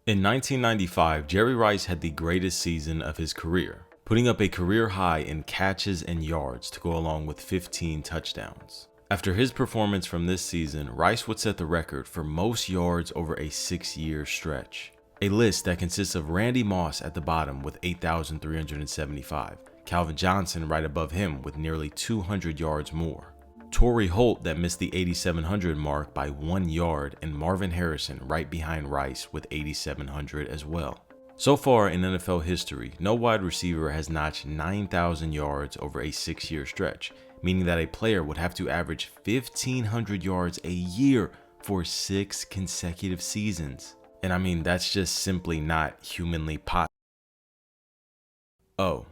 In 1995, Jerry Rice had the greatest season of his career, putting up a career high in catches and yards to go along with 15 touchdowns. After his performance from this season, Rice would set the record for most yards over a 6-year stretch. A list that consists of Randy Moss at the bottom with 8,375, Calvin Johnson right above him with nearly 200 yards more, Torrey Holt that missed the 8,700 mark by 1 yard, and Marvin Harrison right behind Rice with 8,700 as well. So far in NFL history, no wide receiver has notched 9,000 yards over a 6-year stretch, meaning that a player would have to average 1,500 yards a year for 6 consecutive seasons. And I mean, that's just simply not humanly possible. Oh,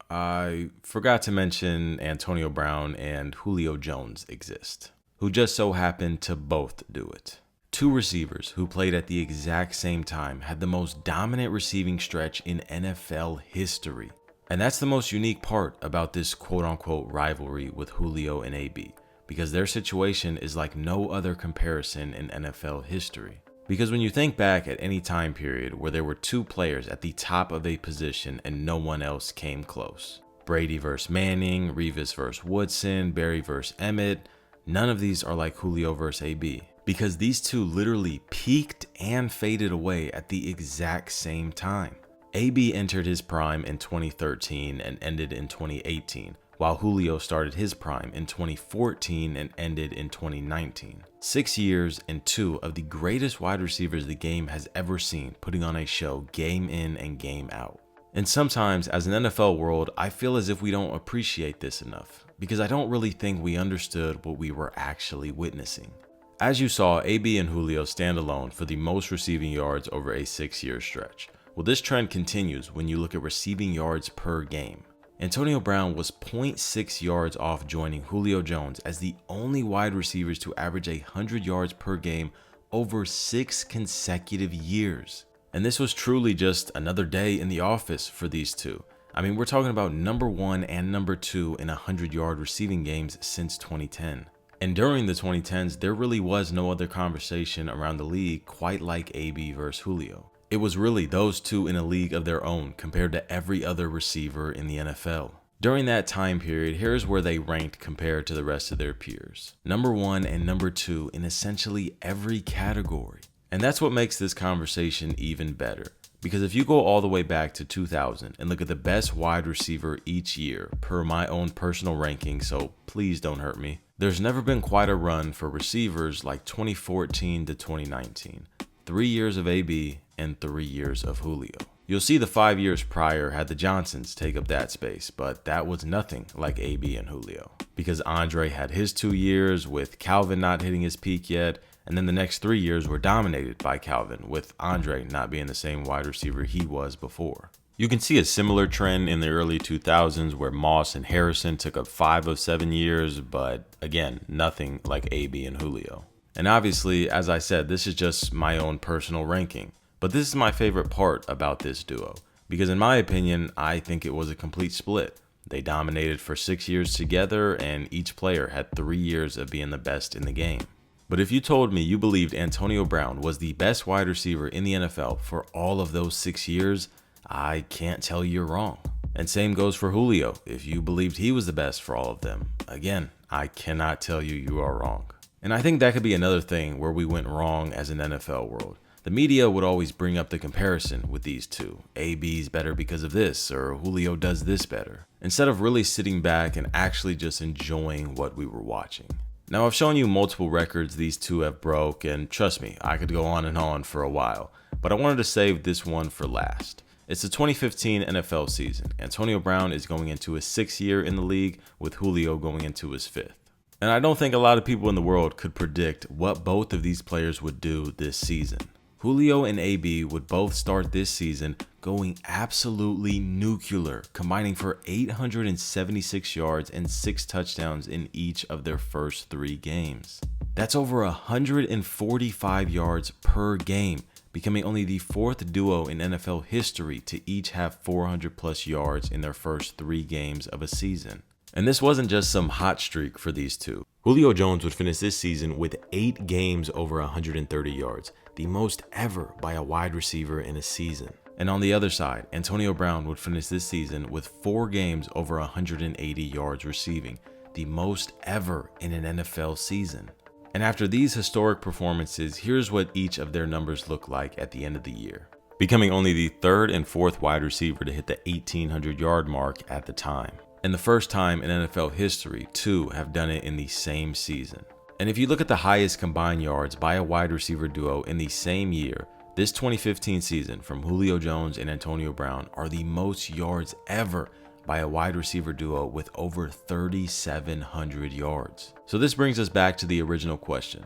I forgot to mention Antonio Brown and Julio Jones exist, who just so happened to both do it. Two receivers who played at the exact same time had the most dominant receiving stretch in NFL history. And that's the most unique part about this quote-unquote rivalry with Julio and AB, because their situation is like no other comparison in NFL history. Because when you think back at any time period where there were two players at the top of a position and no one else came close, Brady versus Manning, Revis versus Woodson, Barry versus Emmett, none of these are like Julio versus AB, because these two literally peaked and faded away at the exact same time. AB entered his prime in 2013 and ended in 2018, while Julio started his prime in 2014 and ended in 2019. 6 years and two of the greatest wide receivers the game has ever seen, putting on a show game in and game out. And sometimes as an NFL world, I feel as if we don't appreciate this enough, because I don't really think we understood what we were actually witnessing. As you saw, AB and Julio stand alone for the most receiving yards over a 6-year stretch. Well, this trend continues when you look at receiving yards per game. Antonio Brown was 0.6 yards off joining Julio Jones as the only wide receivers to average 100 yards per game over 6 consecutive years. And this was truly just another day in the office for these two. I mean, we're talking about number 1 and number 2 in 100-yard receiving games since 2010. And during the 2010s, there really was no other conversation around the league quite like AB versus Julio. It was really those two in a league of their own compared to every other receiver in the NFL. During that time period, here's where they ranked compared to the rest of their peers. Number 1 and number 2 in essentially every category. And that's what makes this conversation even better. Because if you go all the way back to 2000 and look at the best wide receiver each year per my own personal ranking, so please don't hurt me, there's never been quite a run for receivers like 2014 to 2019. 3 years of AB and 3 years of Julio. You'll see the 5 years prior had the Johnsons take up that space, but that was nothing like AB and Julio. Because Andre had his 2 years with Calvin not hitting his peak yet, and then the next 3 years were dominated by Calvin, with Andre not being the same wide receiver he was before. You can see a similar trend in the early 2000s where Moss and Harrison took up 5 of 7 years, but again, nothing like AB and Julio. And obviously, as I said, this is just my own personal ranking. But this is my favorite part about this duo, because in my opinion, I think it was a complete split. They dominated for 6 years together, and each player had 3 years of being the best in the game. But if you told me you believed Antonio Brown was the best wide receiver in the NFL for all of those 6 years, I can't tell you you're wrong. And same goes for Julio. If you believed he was the best for all of them, again, I cannot tell you you are wrong. And I think that could be another thing where we went wrong as an NFL world. The media would always bring up the comparison with these two. AB's better because of this, or Julio does this better, instead of really sitting back and actually just enjoying what we were watching. Now, I've shown you multiple records these two have broke, and trust me, I could go on and on for a while, but I wanted to save this one for last. It's the 2015 NFL season. Antonio Brown is going into his 6th year in the league, with Julio going into his 5th. And I don't think a lot of people in the world could predict what both of these players would do this season. Julio and AB would both start this season going absolutely nuclear, combining for 876 yards and 6 touchdowns in each of their first 3 games. That's over 145 yards per game, becoming only the 4th duo in NFL history to each have 400 plus yards in their first 3 games of a season. And this wasn't just some hot streak for these two. Julio Jones would finish this season with 8 games over 130 yards, the most ever by a wide receiver in a season. And on the other side, Antonio Brown would finish this season with 4 games over 180 yards receiving, the most ever in an NFL season. And after these historic performances, here's what each of their numbers look like at the end of the year, becoming only the 3rd and 4th wide receiver to hit the 1,800-yard mark at the time. And the first time in NFL history, 2 have done it in the same season. And if you look at the highest combined yards by a wide receiver duo in the same year, this 2015 season from Julio Jones and Antonio Brown are the most yards ever by a wide receiver duo with over 3,700 yards. So this brings us back to the original question.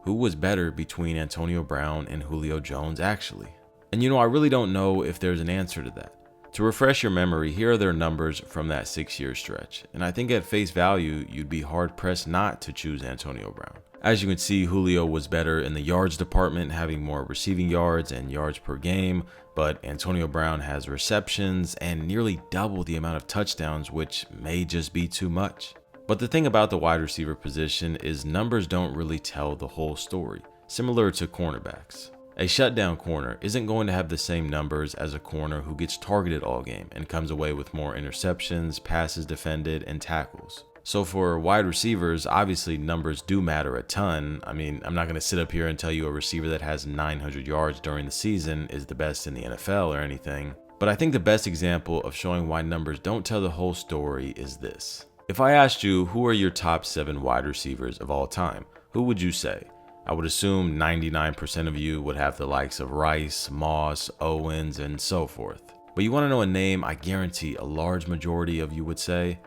Who was better between Antonio Brown and Julio Jones actually? And I really don't know if there's an answer to that. To refresh your memory, here are their numbers from that 6-year stretch. And I think at face value, you'd be hard pressed not to choose Antonio Brown. As you can see, Julio was better in the yards department, having more receiving yards and yards per game, but Antonio Brown has receptions and nearly double the amount of touchdowns, which may just be too much. But the thing about the wide receiver position is numbers don't really tell the whole story, similar to cornerbacks. A shutdown corner isn't going to have the same numbers as a corner who gets targeted all game and comes away with more interceptions, passes defended, and tackles. So for wide receivers, obviously numbers do matter a ton. I mean, I'm not going to sit up here and tell you a receiver that has 900 yards during the season is the best in the NFL or anything. But I think the best example of showing why numbers don't tell the whole story is this. If I asked you who are your top 7 wide receivers of all time, who would you say? I would assume 99% of you would have the likes of Rice, Moss, Owens, and so forth. But you want to know a name I guarantee a large majority of you would say?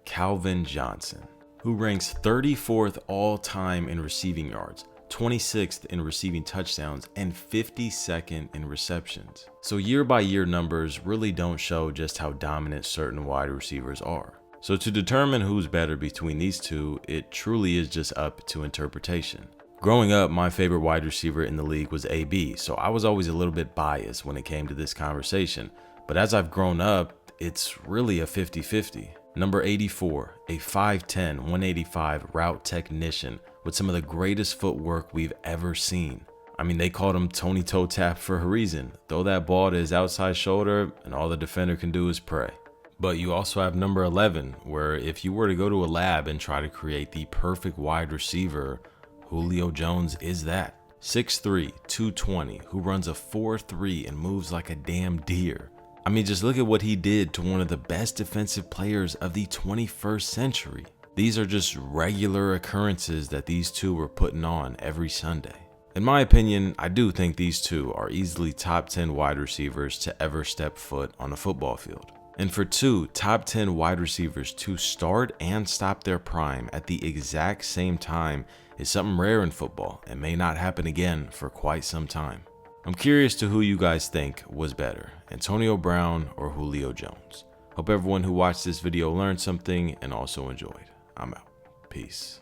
Calvin Johnson, who ranks 34th all time in receiving yards, 26th in receiving touchdowns, and 52nd in receptions. So year by year numbers really don't show just how dominant certain wide receivers are. So to determine who's better between these two, it truly is just up to interpretation. Growing up, my favorite wide receiver in the league was AB, so I was always a little bit biased when it came to this conversation. But as I've grown up, it's really a 50-50. Number 84, a 5'10", 185 route technician with some of the greatest footwork we've ever seen. I mean, they called him Tony Toe Tap for a reason. Throw that ball to his outside shoulder and all the defender can do is pray. But you also have number 11, where if you were to go to a lab and try to create the perfect wide receiver, Julio Jones is that. 6'3", 220, who runs a 4.3 and moves like a damn deer. I mean, just look at what he did to one of the best defensive players of the 21st century. These are just regular occurrences that these two were putting on every Sunday. In my opinion, I do think these two are easily top 10 wide receivers to ever step foot on a football field. And for 2 top 10 wide receivers to start and stop their prime at the exact same time is something rare in football and may not happen again for quite some time. I'm curious to who you guys think was better, Antonio Brown or Julio Jones. Hope everyone who watched this video learned something and also enjoyed. I'm out. Peace.